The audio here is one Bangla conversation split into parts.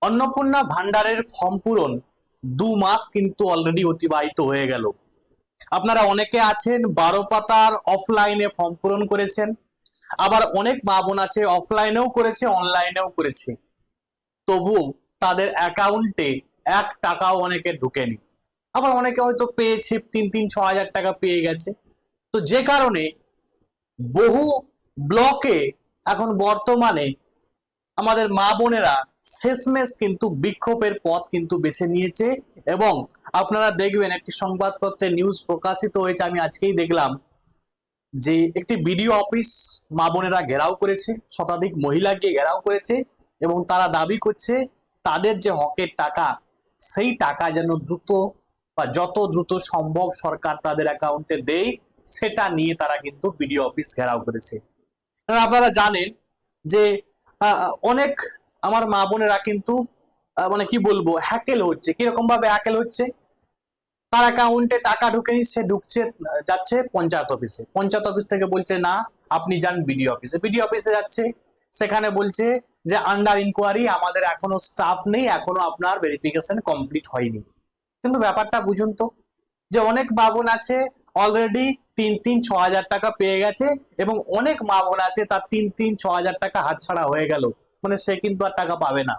অন্নপূর্ণা ভান্ডারের ফর্ম পূরণ 2 মাস কিন্তু অলরেডি অতিবাহিত হয়ে গেল। আপনারা অনেকে আছেন 12 পাতার অফলাইনে ফর্ম পূরণ করেছেন, আবার অনেক মা বোন আছে অফলাইনেও করেছে অনলাইনেও করেছে, তবুও তাদের অ্যাকাউন্টে 1 টাকাও অনেকে ঢুকেনি। আবার অনেকে হয়তো পেয়েছে 3-6 হাজার টাকা পেয়ে গেছে। তো যে কারণে বহু ব্লকে এখন বর্তমানে আমাদের মা বোনেরা শেষমেশ কিন্তু বিক্ষোভের পথ কিন্তু বেছে নিয়েছে। এবং আপনারা দেখবেন একটি সংবাদপত্রে নিউজ প্রকাশিত হয়েছে, আমি আজকেই দেখলাম যে একটি বিডিও অফিস মা বোনেরা ঘেরাও করেছে, শতাধিক মহিলাকে ঘেরাও করেছে এবং তারা দাবি করছে তাদের যে হকের টাকা সেই টাকা যেন দ্রুত বা যত দ্রুত সম্ভব সরকার তাদের অ্যাকাউন্টে দেয়, সেটা নিয়ে তারা কিন্তু বিডিও অফিস ঘেরাও করেছে। কারণ আপনারা জানেন যে অনেক আমার মা বোনেরা কিন্তু মানে কি বলবো হ্যাকেল হচ্ছে। কিরকম ভাবে হ্যাকেল হচ্ছে? তার অ্যাকাউন্টে টাকা ঢুকেনি, সে ঢুকছে যাচ্ছে পঞ্চায়েত অফিসে, পঞ্চায়েত অফিস থেকে বলছে না আপনি যান বিডিও অফিসে, বিডিও অফিসে যাচ্ছে, সেখানে বলছে যে আন্ডার ইনকোয়ারি, আমাদের এখনো স্টাফ নেই, এখনো আপনার ভেরিফিকেশন কমপ্লিট হয়নি। কিন্তু ব্যাপারটা বুঝুন তো, যে অনেক মা বোন আছে অলরেডি 3-6 হাজার টাকা পেয়ে গেছে এবং অনেক মা বোন আছে তার 3-6 হাজার টাকা হাতছাড়া হয়ে গেল, মানে সে কিন্তু আর টাকা পাবে না।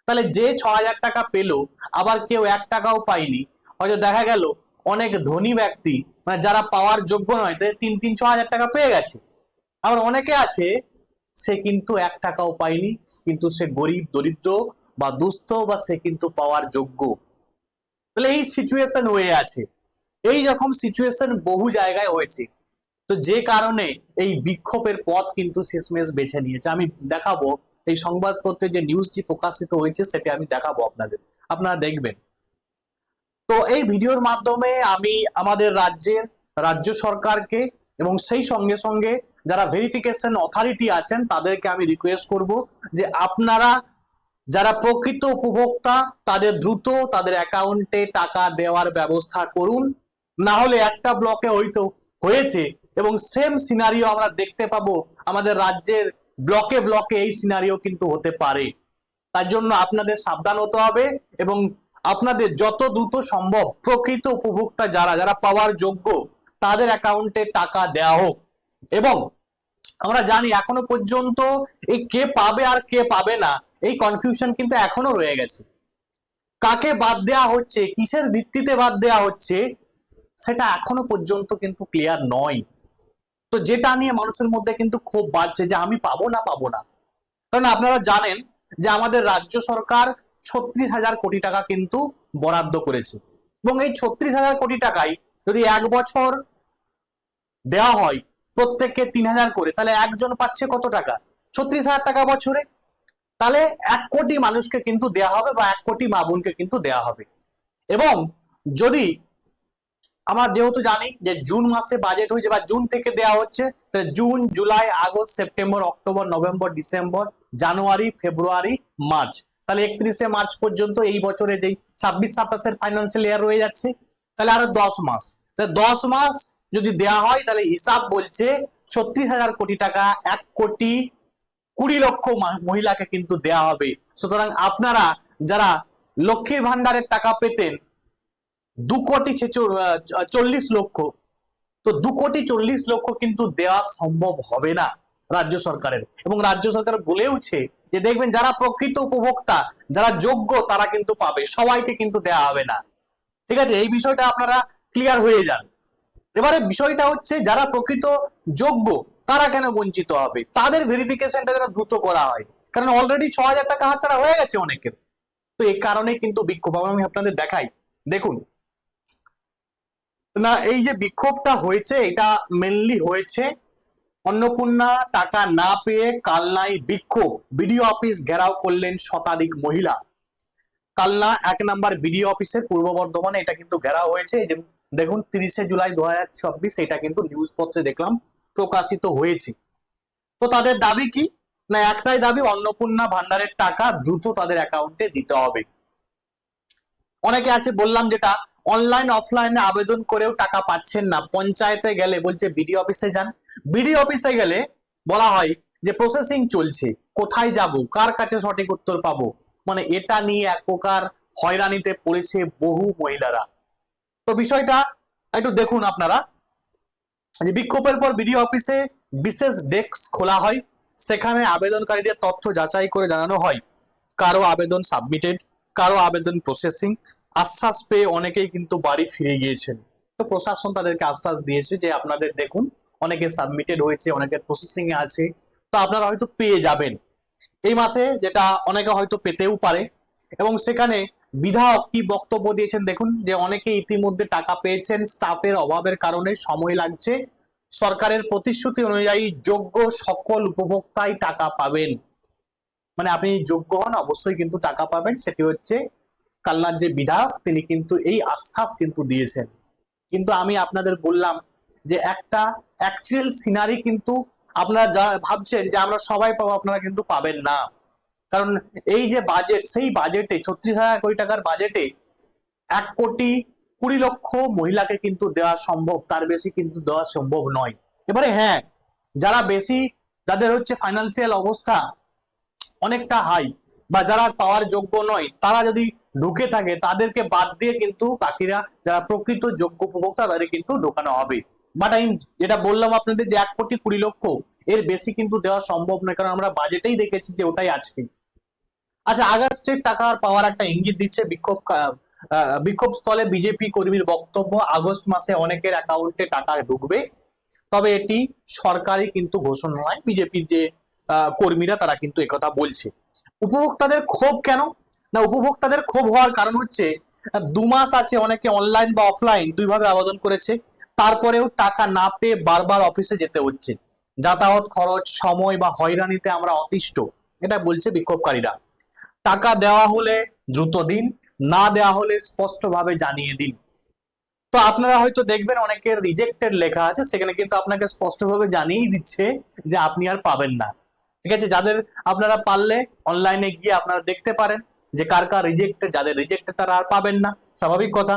তাহলে যে 6 হাজার টাকা পেলো আবার কেউ 1 টাকাও পায়নি, হয়তো দেখা গেল অনেক ধনী ব্যক্তি মানে যারা পাওয়ার যোগ্য নয়, 3-6 হাজার টাকা পেয়ে গেছে। আবার অনেকে আছে সে কিন্তু 1 টাকাও পায়নি, কিন্তু সে গরিব দরিদ্র বা দুস্থ, বা সে কিন্তু পাওয়ার যোগ্য। তাহলে এই সিচুয়েশন হয়ে আছে, এই রকম সিচুয়েশন বহু জায়গায় হয়েছে। তো যে কারণে এই বিক্ষোভের পথ কিন্তু শেষমেশ বেছে নিয়েছে। আমি দেখাবো এই সংবাদপত্রে যে নিউজটি প্রকাশিত হয়েছে সেটা আমি দেখাবো আপনাদের, আপনারা দেখবেন। তো এই ভিডিওর মাধ্যমে আমি আমাদের রাজ্য সরকারকে এবং সেই সঙ্গে সঙ্গে যারা ভেরিফিকেশন অথরিটি আছেন তাদেরকে আমি রিকোয়েস্ট করব যে আপনারা যারা প্রকৃত উপভোক্তা তাদের দ্রুত তাদের অ্যাকাউন্টে টাকা দেওয়ার ব্যবস্থা করুন। না হলে একটা ব্লকে হয়তো হয়েছে এবং সেম সিনারিও আমরা দেখতে পাবো আমাদের রাজ্যের ব্লকে ব্লকে, এই সিনারিও কিন্তু হতে পারে। তার জন্য আপনাদের সাবধান হতে হবে এবং আপনাদের যত দ্রুত সম্ভব প্রকৃত উপভোক্তা যারা যারা পাওয়ার যোগ্য তাদের অ্যাকাউন্টে টাকা দেওয়া হোক। এবং আমরা জানি এখনো পর্যন্ত এই কে পাবে আর কে পাবে না এই কনফিউশন কিন্তু এখনো রয়ে গেছে। কাকে বাদ দেওয়া হচ্ছে, কিসের ভিত্তিতে বাদ দেওয়া হচ্ছে, সেটা এখনো পর্যন্ত কিন্তু ক্লিয়ার নয়। তো যেটা নিয়ে মানুষের মধ্যে কিন্তু ক্ষোভ বাড়ছে যে আমি পাবো না পাবো না। কারণ আপনারা জানেন যে আমাদের রাজ্য সরকার 36,000 কোটি টাকা কিন্তু বরাদ্দ করেছে এবং এই 36,000 কোটি টাকায় যদি 1 বছর দেওয়া হয় প্রত্যেককে 3,000 করে, তাহলে একজন পাচ্ছে কত টাকা? 36,000 টাকা বছরে। তাহলে 1 কোটি মানুষকে কিন্তু দেওয়া হবে বা 1 কোটি মা বোনকে কিন্তু দেওয়া হবে। এবং যদি আমরা যেহেতু জানি যে জুন মাসে বাজেট হয়েছে বা জুন থেকে দেওয়া হচ্ছে, তাহলে June July August September October November December January February March, তাহলে 31শে মার্চ পর্যন্ত এই বছরে যেই 26-27-এর ফাইন্যান্সিয়াল ইয়ার রয়ে যাচ্ছে, তাহলে আরো 10 মাস। তাহলে 10 মাস যদি দেওয়া হয় তাহলে হিসাব বলছে 36,000 কোটি টাকা 1,20,00,000 মহিলাকে কিন্তু দেওয়া হবে। সুতরাং আপনারা যারা লক্ষ্মীর ভান্ডারের টাকা পেতেন 2,40,40,00,000, তো 2,40,00,000 কিন্তু দেওয়া সম্ভব হবে না রাজ্য সরকারের। এবং রাজ্য সরকার বলেওছে যে দেখবেন যারা প্রকৃত উপভোক্তা যারা যোগ্য তারা কিন্তু পাবে, সবাইকে কিন্তু দেওয়া হবে না। ঠিক আছে, এই বিষয়টা আপনারা ক্লিয়ার হয়ে যান। এবারে বিষয়টা হচ্ছে যারা প্রকৃত যোগ্য তারা কেন বঞ্চিত হবে, তাদের ভেরিফিকেশনটা যেন দ্রুত করা হয়, কারণ অলরেডি 6,000 টাকা হাতছাড়া হয়ে গেছে অনেকের। তো এই কারণে কিন্তু বিক্ষোভ। আমি আপনাদের দেখাই, দেখুন না, এই যে বিক্ষোভটা হয়েছে এটা মেনলি হয়েছে অন্নপূর্ণা টাকা না পেয়ে কালনায় বিক্ষোভ, বিডিও অফিস ঘেরাও করলেন শতাধিক মহিলা। কালনা 1 নম্বর বিডিও অফিসের পূর্ব বর্ধমানে এটা কিন্তু ঘেরাও হয়েছে। এই যে দেখুন 30শে জুলাই 2026 এটা কিন্তু নিউজ পত্রে দেখলাম প্রকাশিত হয়েছে। তো তাদের দাবি কি? না একটাই দাবি, অন্নপূর্ণা ভান্ডারের টাকা দ্রুত তাদের অ্যাকাউন্টে দিতে হবে। অনেকে আছে বললাম যেটা অনলাইন অফলাইনে আবেদন করেও টাকা পাচ্ছেন না, পঞ্চায়েতে গেলে বলছে বিডিও অফিসে যান, বিডিও অফিসে গেলে বলা হয় যে প্রসেসিং চলছে, কোথায় যাব, কার কাছে সঠিক উত্তর পাবো, মানে এটা নিয়ে এক প্রকার হয়রানিতে পড়েছে বহু মহিলারা। তো বিষয়টা একটু দেখুন আপনারা, যে বিক্ষোভের পর বিডিও অফিসে বিশেষ ডেস্ক খোলা হয়, সেখানে আবেদনকারীদের তথ্য যাচাই করে জানানো হয় কারো আবেদন সাবমিটেড, কারো আবেদন প্রসেসিং। আশ্বাস পেয়ে অনেকেই কিন্তু বাড়ি ফিরে গিয়েছেন। তো প্রশাসন তাদেরকে আশ্বাস দিয়েছে যে আপনাদের দেখুন অনেকে সাবমিটেড হয়েছে, অনেকের প্রসেসিং এ আছে, তো আপনারা হয়তো পেয়ে যাবেন এই মাসে, যেটা অনেকে হয়তো পেতেও পারে। এবং সেখানে বিধায়ক কি বক্তব্য দিয়েছেন দেখুন, যে অনেকে ইতিমধ্যে টাকা পেয়েছেন, স্টাফের অভাবের কারণে সময় লাগছে, সরকারের প্রতিশ্রুতি অনুযায়ী যোগ্য সকল উপভোক্তাই টাকা পাবেন। মানে আপনি যোগ্য হন অবশ্যই কিন্তু টাকা পাবেন, সেটি হচ্ছে কালনার যে বিধায়ক তিনি কিন্তু এই আশ্বাস কিন্তু দিয়েছেন। কিন্তু আমি আপনাদের বললাম যে একটা অ্যাকচুয়াল সিনারি কিন্তু আপনারা যা ভাবছেন যে আমরা সবাই পাবো, আপনারা কিন্তু পাবেন না। কারণ এই যে বাজেট, সেই বাজেটে 36,000 কোটি টাকার বাজেটে 1,20,00,000 মহিলাকে কিন্তু দেওয়া সম্ভব, তার বেশি কিন্তু দেওয়া সম্ভব নয়। এবারে হ্যাঁ, যারা বেশি, যাদের হচ্ছে ফাইন্যান্সিয়াল অবস্থা অনেকটা হাই, বা যারা পাওয়ার যোগ্য নয়, তারা যদি ঢুকে থাকে তাদেরকে বাদ দিয়ে কিন্তু বাকিরা যারা প্রকৃত যোগ্য উপভোক্তা তাদের কিন্তু ঢোকানো হবে। বাট আমি যেটা বললাম আপনাদের যে 1,20,00,000 এর বেশি কিন্তু দেওয়া সম্ভব নয়, কারণ আমরা বাজেটেই দেখেছি যে ওটাই আছে। আচ্ছা, আগস্টের টাকা পাওয়ার একটা ইঙ্গিত দিচ্ছে বিক্ষোভ স্থলে বিজেপি কর্মীর বক্তব্য, আগস্ট মাসে অনেকের অ্যাকাউন্টে টাকা ঢুকবে, তবে এটি সরকারি কিন্তু ঘোষণা নয়। বিজেপির যে কর্মীরা তারা কিন্তু একথা বলছে। উপভোক্তাদের ক্ষোভ কেন? না, উপভোক্তাদের ক্ষোভ হওয়ার কারণ হচ্ছে 2 মাস আছে, অনেকে অনলাইন বা অফলাইন দুইভাবে আবেদন করেছে, তারপরেও টাকা না পেয়ে বারবার অফিসে যেতে হচ্ছে। যাতায়াত খরচ, সময় বা হয়রানিতে আমরা অতিষ্ঠ, এটা বলছে বিক্ষোভকারীরা। টাকা দেওয়া হলে দ্রুত দিন, না দেওয়া হলে স্পষ্টভাবে জানিয়ে দিন। তো আপনারা হয়তো দেখবেন অনেকের রিজেক্টেড লেখা আছে, সেখানে কিন্তু আপনাকে স্পষ্টভাবে জানিয়েই দিচ্ছে যে আপনি আর পাবেন না। ঠিক আছে, যাদের আপনারা পারলে অনলাইনে গিয়ে আপনারা দেখতে পারেন যে কার কার রিজেক্টেড, যাদের রিজেক্টেড তারা আর পাবেন না, স্বাভাবিক কথা।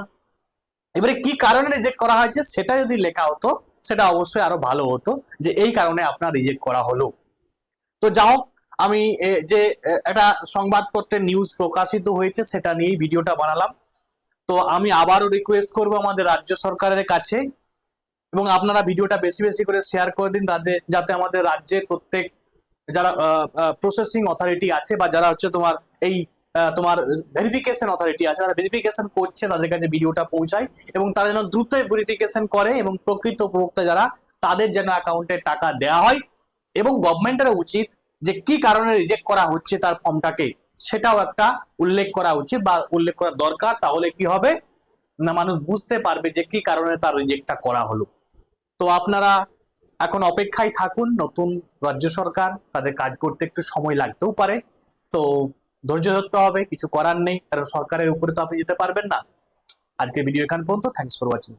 এবারে কি কারণে রিজেক্ট করা হয়েছে সেটা যদি লেখা হতো সেটা অবশ্যই আরো ভালো হতো, যে এই কারণে আপনার রিজেক্ট করা হলো। তো যাও, আমি যে একটা সংবাদপত্রে নিউজ প্রকাশিত হয়েছে সেটা নিয়েই ভিডিওটা বানালাম। তো আমি আবারও রিকোয়েস্ট করব আমাদের রাজ্য সরকারের কাছে, এবং আপনারা ভিডিওটা বেশি বেশি করে শেয়ার করে দিন, যাতে আমাদের রাজ্যের প্রত্যেক যারা প্রসেসিং অথরিটি আছে, বা যারা হচ্ছে তোমার এই তোমার ভেরিফিকেশন অথরিটি আছে, যারা ভেরিফিকেশন করছে তাদের কাছে ভিডিওটা পৌঁছায়, এবং তারা যেন দ্রুত ভেরিফিকেশন করে, এবং প্রকৃত উপভোক্তা যারা তাদের যেন অ্যাকাউন্টে টাকা দেওয়া হয়। এবং গভর্নমেন্টের উচিত যে কি কারণে রিজেক্ট করা হচ্ছে তার ফর্মটাকে সেটাও একটা উল্লেখ করা উচিত, বা উল্লেখ করা দরকার। তাহলে কি হবে না, মানুষ বুঝতে পারবে যে কি কারণে তার রিজেক্টটা করা হলো। তো আপনারা এখন অপেক্ষায় থাকুন, নতুন রাজ্য সরকার, তাদের কাজ করতে একটু সময় লাগতেও পারে। তো ধৈর্য ধরতে হবে, কিছু করার নেই, কারণ সরকারের উপরে তো আপনি যেতে পারবেন না। আজকে ভিডিও এখান পর্যন্ত, থ্যাংকস ফর ওয়াচিং।